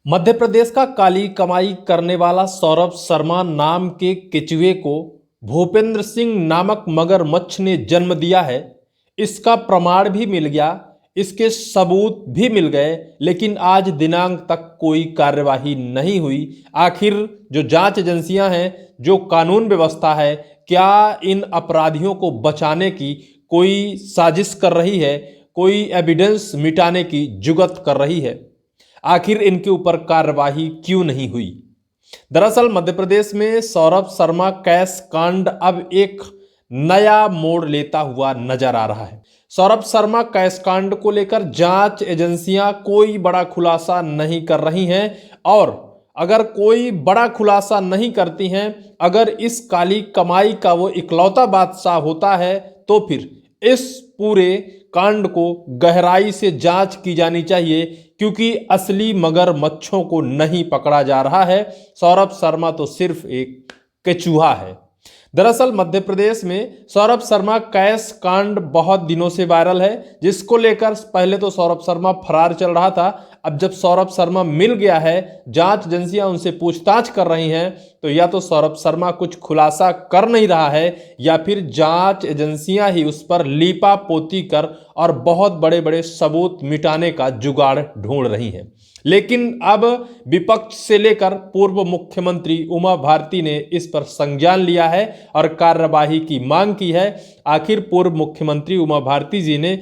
मध्य प्रदेश का काली कमाई करने वाला सौरभ शर्मा नाम के केचुए को भूपेंद्र सिंह नामक मगरमच्छ ने जन्म दिया है। इसका प्रमाण भी मिल गया, इसके सबूत भी मिल गए, लेकिन आज दिनांक तक कोई कार्यवाही नहीं हुई। आखिर जो जांच एजेंसियां हैं, जो कानून व्यवस्था है, क्या इन अपराधियों को बचाने की कोई साजिश कर रही है, कोई एविडेंस मिटाने की जुगत कर रही है? आखिर इनके ऊपर कार्रवाई क्यों नहीं हुई? दरअसल मध्य प्रदेश में सौरभ शर्मा कैश कांड अब एक नया मोड़ लेता हुआ नजर आ रहा है। सौरभ शर्मा कैश कांड को लेकर जांच एजेंसियां कोई बड़ा खुलासा नहीं कर रही हैं, और अगर कोई बड़ा खुलासा नहीं करती हैं, अगर इस काली कमाई का वो इकलौता बादशाह होता है, तो फिर इस पूरे कांड को गहराई से जांच की जानी चाहिए, क्योंकि असली मगरमच्छों को नहीं पकड़ा जा रहा है। सौरभ शर्मा तो सिर्फ एक केचुआ है। दरअसल मध्य प्रदेश में सौरभ शर्मा कैश कांड बहुत दिनों से वायरल है, जिसको लेकर पहले तो सौरभ शर्मा फरार चल रहा था। अब जब सौरभ शर्मा मिल गया है, जांच एजेंसियां उनसे पूछताछ कर रही हैं, तो या तो सौरभ शर्मा कुछ खुलासा कर नहीं रहा है, या फिर जांच एजेंसियां ही उस पर लीपा पोती कर और बहुत बड़े बड़े सबूत मिटाने का जुगाड़ ढूंढ रही हैं। लेकिन अब विपक्ष से लेकर पूर्व मुख्यमंत्री उमा भारती ने इस पर संज्ञान लिया है और कार्यवाही की मांग की है। आखिर पूर्व मुख्यमंत्री उमा भारती जी ने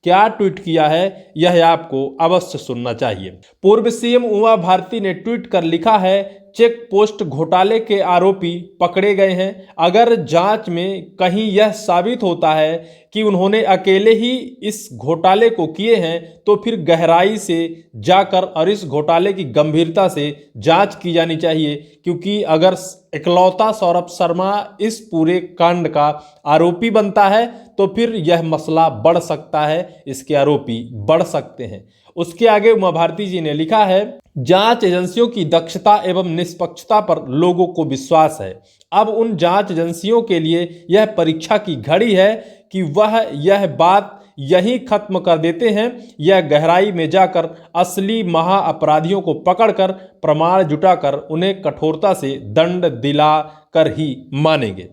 क्या ट्वीट किया है, यह आपको अवश्य सुनना चाहिए। पूर्व सीएम उमा भारती ने ट्वीट कर लिखा है, चेक पोस्ट घोटाले के आरोपी पकड़े गए हैं। अगर जांच में कहीं यह साबित होता है कि उन्होंने अकेले ही इस घोटाले को किए हैं, तो फिर गहराई से जाकर और इस घोटाले की गंभीरता से जांच की जानी चाहिए, क्योंकि अगर इकलौता सौरभ शर्मा इस पूरे कांड का आरोपी बनता है, तो फिर यह मसला बढ़ सकता है, इसके आरोपी बढ़ सकते हैं। उसके आगे उमा भारती जी ने लिखा है, जांच एजेंसियों की दक्षता एवं निष्पक्षता पर लोगों को विश्वास है। अब उन जांच एजेंसियों के लिए यह परीक्षा की घड़ी है कि वह यह बात यही खत्म कर देते हैं, यह गहराई में जाकर असली महा अपराधियों को पकड़कर प्रमाण जुटाकर उन्हें कठोरता से दंड दिला कर ही मानेंगे।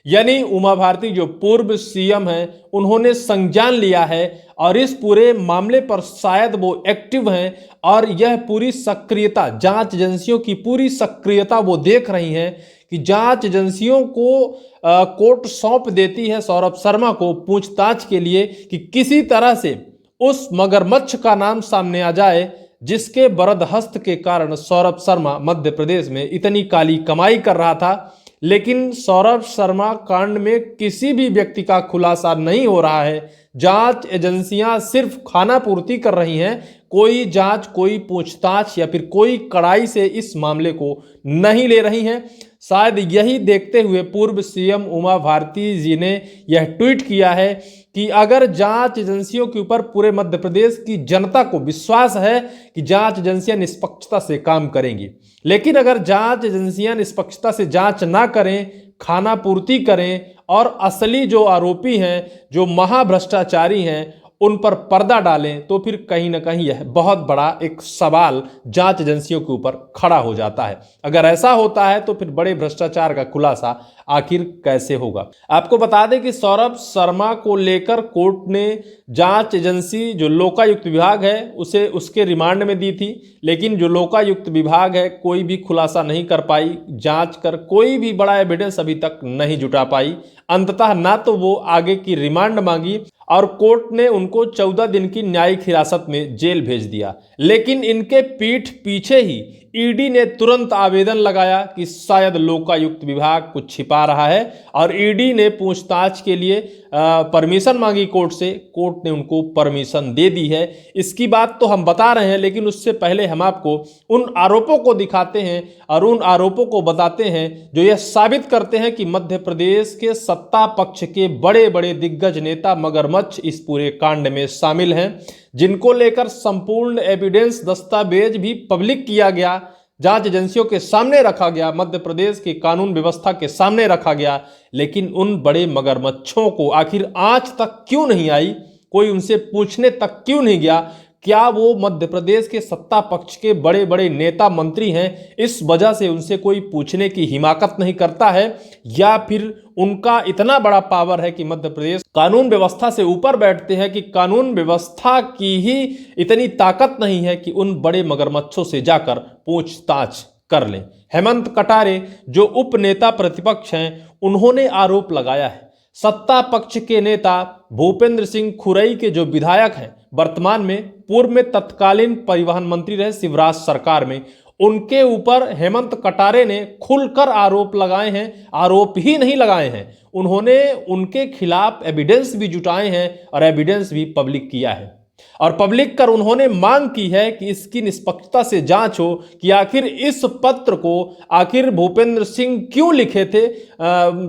यानी उमा भारती जो पूर्व सीएम हैं, उन्होंने संज्ञान लिया है और इस पूरे मामले पर शायद वो एक्टिव हैं, और यह पूरी सक्रियता, जांच एजेंसियों की पूरी सक्रियता वो देख रही हैं कि जांच एजेंसियों को कोर्ट सौंप देती है सौरभ शर्मा को पूछताछ के लिए, कि किसी तरह से उस मगरमच्छ का नाम सामने आ जाए, जिसके बरदहस्त के कारण सौरभ शर्मा मध्य प्रदेश में इतनी काली कमाई कर रहा था। लेकिन सौरभ शर्मा कांड में किसी भी व्यक्ति का खुलासा नहीं हो रहा है। जांच एजेंसियां सिर्फ खाना पूर्ति कर रही हैं, कोई जांच, कोई पूछताछ या फिर कोई कड़ाई से इस मामले को नहीं ले रही हैं। शायद यही देखते हुए पूर्व सीएम उमा भारती जी ने यह ट्वीट किया है कि अगर जांच एजेंसियों के ऊपर पूरे मध्य प्रदेश की जनता को विश्वास है कि जांच एजेंसियां निष्पक्षता से काम करेंगी, लेकिन अगर जांच एजेंसियां निष्पक्षता से जांच ना करें, खाना पूर्ति करें और असली जो आरोपी हैं, जो महाभ्रष्टाचारी हैं, उन पर पर्दा डालें, तो फिर कहीं ना कहीं यह बहुत बड़ा एक सवाल जांच एजेंसियों के ऊपर खड़ा हो जाता है। अगर ऐसा होता है तो फिर बड़े भ्रष्टाचार का खुलासा आखिर कैसे होगा? आपको बता दें कि सौरभ शर्मा को लेकर कोर्ट ने जांच एजेंसी जो लोकायुक्त विभाग है उसे उसके रिमांड में दी थी, लेकिन जो लोकायुक्त विभाग है कोई भी खुलासा नहीं कर पाई, जांच कर कोई भी बड़ा एविडेंस अभी तक नहीं जुटा पाई। अंततः ना तो वो आगे की रिमांड मांगी और कोर्ट ने उनको 14 दिन की न्यायिक हिरासत में जेल भेज दिया। लेकिन इनके पीठ पीछे ही ईडी ने तुरंत आवेदन लगाया कि शायद लोकायुक्त विभाग कुछ छिपा रहा है, और ईडी ने पूछताछ के लिए परमिशन मांगी कोर्ट से। कोर्ट ने उनको परमिशन दे दी है। इसकी बात तो हम बता रहे हैं, लेकिन उससे पहले हम आपको उन आरोपों को दिखाते हैं और उन आरोपों को बताते हैं जो यह साबित करते हैं कि मध्य प्रदेश के सत्ता पक्ष के बड़े बड़े दिग्गज नेता मगरमच्छ इस पूरे कांड में शामिल हैं, जिनको लेकर संपूर्ण एविडेंस दस्तावेज भी पब्लिक किया गया, जांच एजेंसियों के सामने रखा गया, मध्य प्रदेश की कानून व्यवस्था के सामने रखा गया। लेकिन उन बड़े मगरमच्छों को आखिर आज तक क्यों नहीं आई, कोई उनसे पूछने तक क्यों नहीं गया? क्या वो मध्य प्रदेश के सत्ता पक्ष के बड़े बड़े नेता मंत्री हैं, इस वजह से उनसे कोई पूछने की हिमाकत नहीं करता है, या फिर उनका इतना बड़ा पावर है कि मध्य प्रदेश कानून व्यवस्था से ऊपर बैठते हैं कि कानून व्यवस्था की ही इतनी ताकत नहीं है कि उन बड़े मगरमच्छों से जाकर पूछताछ कर लें। हेमंत कटारे जो उप नेता प्रतिपक्ष हैं, उन्होंने आरोप लगाया है सत्ता पक्ष के नेता भूपेंद्र सिंह खुरई के जो विधायक हैं, वर्तमान में पूर्व में तत्कालीन परिवहन मंत्री रहे शिवराज सरकार में, उनके ऊपर हेमंत कटारे ने खुलकर आरोप लगाए हैं। आरोप ही नहीं लगाए हैं, उन्होंने उनके खिलाफ एविडेंस भी जुटाए हैं और एविडेंस भी पब्लिक किया है। और पब्लिक कर उन्होंने मांग की है कि इसकी निष्पक्षता से जांच हो कि आखिर इस पत्र को आखिर भूपेंद्र सिंह क्यों लिखे थे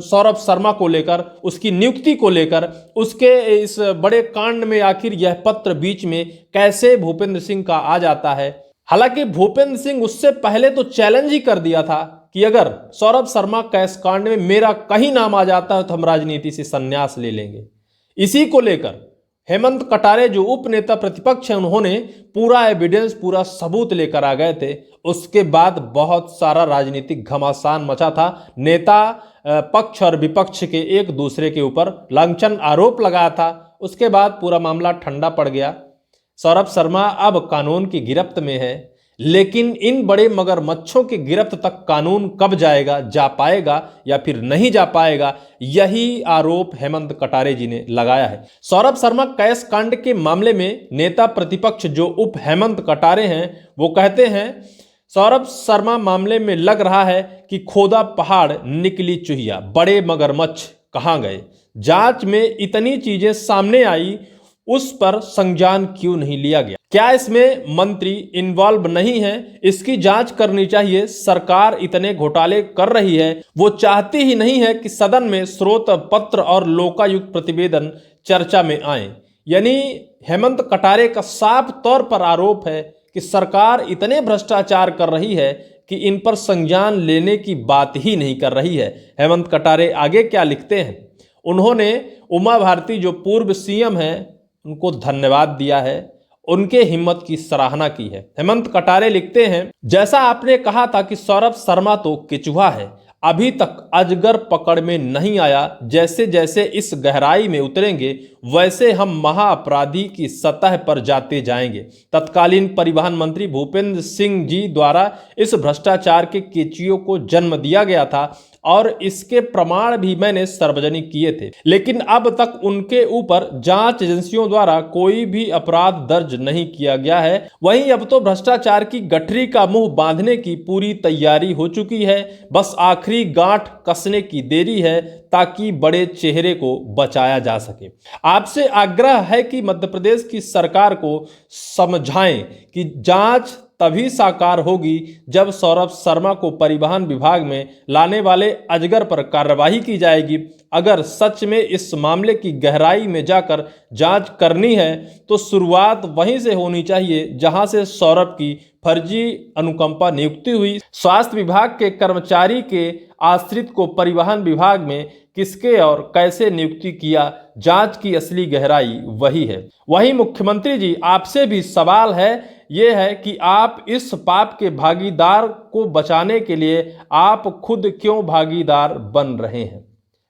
सौरभ शर्मा को लेकर, उसकी नियुक्ति को लेकर, उसके इस बड़े कांड में आखिर यह पत्र बीच में कैसे भूपेंद्र सिंह का आ जाता है। हालांकि भूपेंद्र सिंह उससे पहले तो चैलेंज ही कर दिया था कि अगर सौरभ शर्मा कैस कांड में मेरा कहीं नाम आ जाता है तो हम राजनीति से संन्यास ले लेंगे। इसी को लेकर हेमंत कटारे जो उप नेता प्रतिपक्ष हैं, उन्होंने पूरा एविडेंस, पूरा सबूत लेकर आ गए थे। उसके बाद बहुत सारा राजनीतिक घमासान मचा था। नेता पक्ष और विपक्ष के एक दूसरे के ऊपर लांछन आरोप लगाया था। उसके बाद पूरा मामला ठंडा पड़ गया। सौरभ शर्मा अब कानून की गिरफ्त में है, लेकिन इन बड़े मगरमच्छों की गिरफ्त तक कानून कब जाएगा, जा पाएगा या फिर नहीं जा पाएगा, यही आरोप हेमंत कटारे जी ने लगाया है। सौरभ शर्मा कैस कांड के मामले में नेता प्रतिपक्ष जो उप हेमंत कटारे हैं, वो कहते हैं सौरभ शर्मा मामले में लग रहा है कि खोदा पहाड़ निकली चुहिया, बड़े मगरमच्छ कहां गए। जांच में इतनी चीजें सामने आई, उस पर संज्ञान क्यों नहीं लिया गया? क्या इसमें मंत्री इन्वॉल्व नहीं है? इसकी जांच करनी चाहिए। सरकार इतने घोटाले कर रही है, वो चाहती ही नहीं है कि सदन में स्रोत पत्र और लोकायुक्त प्रतिवेदन चर्चा में आए। यानी हेमंत कटारे का साफ तौर पर आरोप है कि सरकार इतने भ्रष्टाचार कर रही है कि इन पर संज्ञान लेने की बात ही नहीं कर रही है। हेमंत कटारे आगे क्या लिखते हैं? उन्होंने उमा भारती जो पूर्व सीएम हैं, उनको धन्यवाद दिया है, उनके हिम्मत की सराहना की है। हेमंत कटारे लिखते हैं, जैसा आपने कहा था कि सौरभ शर्मा तो केचुआ है, अभी तक अजगर पकड़ में नहीं आया। जैसे जैसे इस गहराई में उतरेंगे वैसे हम महाअपराधी की सतह पर जाते जाएंगे। तत्कालीन परिवहन मंत्री भूपेंद्र सिंह जी द्वारा इस भ्रष्टाचार के केचुओं को जन्म दिया गया था और इसके प्रमाण भी मैंने सार्वजनिक किए थे, लेकिन अब तक उनके ऊपर जांच एजेंसियों द्वारा कोई भी अपराध दर्ज नहीं किया गया है। वहीं अब तो भ्रष्टाचार की गठरी का मुंह बांधने की पूरी तैयारी हो चुकी है, बस आखिरी गांठ कसने की देरी है ताकि बड़े चेहरे को बचाया जा सके। आपसे आग्रह है कि मध्य प्रदेश की सरकार को समझाएं कि जांच तभी साकार होगी जब सौरभ शर्मा को परिवहन विभाग में लाने वाले अजगर पर कार्रवाई की जाएगी। अगर सच में इस मामले की गहराई में जाकर जांच करनी है तो शुरुआत वहीं से होनी चाहिए जहां से सौरभ की फर्जी अनुकंपा नियुक्ति हुई। स्वास्थ्य विभाग के कर्मचारी के आश्रित को परिवहन विभाग में किसके और कैसे नियुक्ति किया, जांच की असली गहराई वही है। वहीं मुख्यमंत्री जी, आपसे भी सवाल है, ये है कि आप इस पाप के भागीदार को बचाने के लिए आप खुद क्यों भागीदार बन रहे हैं?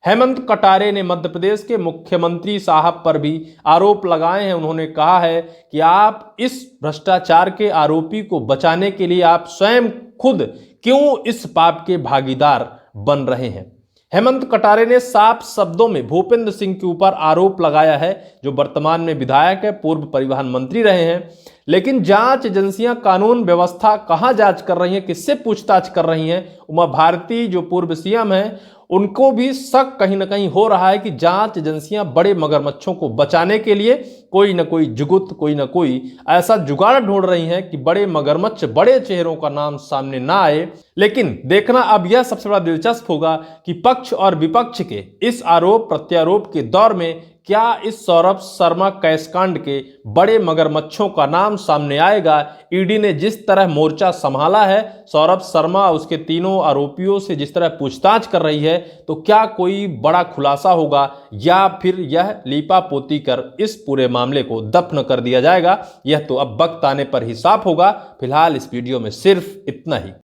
हेमंत कटारे ने मध्य प्रदेश के मुख्यमंत्री साहब पर भी आरोप लगाए हैं। उन्होंने कहा है कि आप इस भ्रष्टाचार के आरोपी को बचाने के लिए आप स्वयं खुद क्यों इस पाप के भागीदार बन रहे हैं? हेमंत कटारे ने साफ शब्दों में भूपेंद्र सिंह के ऊपर आरोप लगाया है, जो वर्तमान में विधायक है, पूर्व परिवहन मंत्री रहे हैं। लेकिन जांच एजेंसियां, कानून व्यवस्था कहां जांच कर रही हैं, किससे पूछताछ कर रही हैं? उमा भारती जो पूर्व सीएम हैं, उनको भी शक कहीं ना कहीं हो रहा है कि जांच एजेंसियां बड़े मगरमच्छों को बचाने के लिए कोई ना कोई जुगुत, कोई ना कोई ऐसा जुगाड़ ढूंढ रही हैं कि बड़े मगरमच्छ, बड़े चेहरों का नाम सामने ना आए। लेकिन देखना अब यह सबसे बड़ा दिलचस्प होगा कि पक्ष और विपक्ष के इस आरोप प्रत्यारोप के दौर में क्या इस सौरभ शर्मा कैशकांड के बड़े मगरमच्छों का नाम सामने आएगा? ईडी ने जिस तरह मोर्चा संभाला है, सौरभ शर्मा उसके तीनों आरोपियों से जिस तरह पूछताछ कर रही है, तो क्या कोई बड़ा खुलासा होगा या फिर यह लीपापोती कर इस पूरे मामले को दफन कर दिया जाएगा? यह तो अब वक्त आने पर ही साफ होगा। फिलहाल इस वीडियो में सिर्फ इतना ही।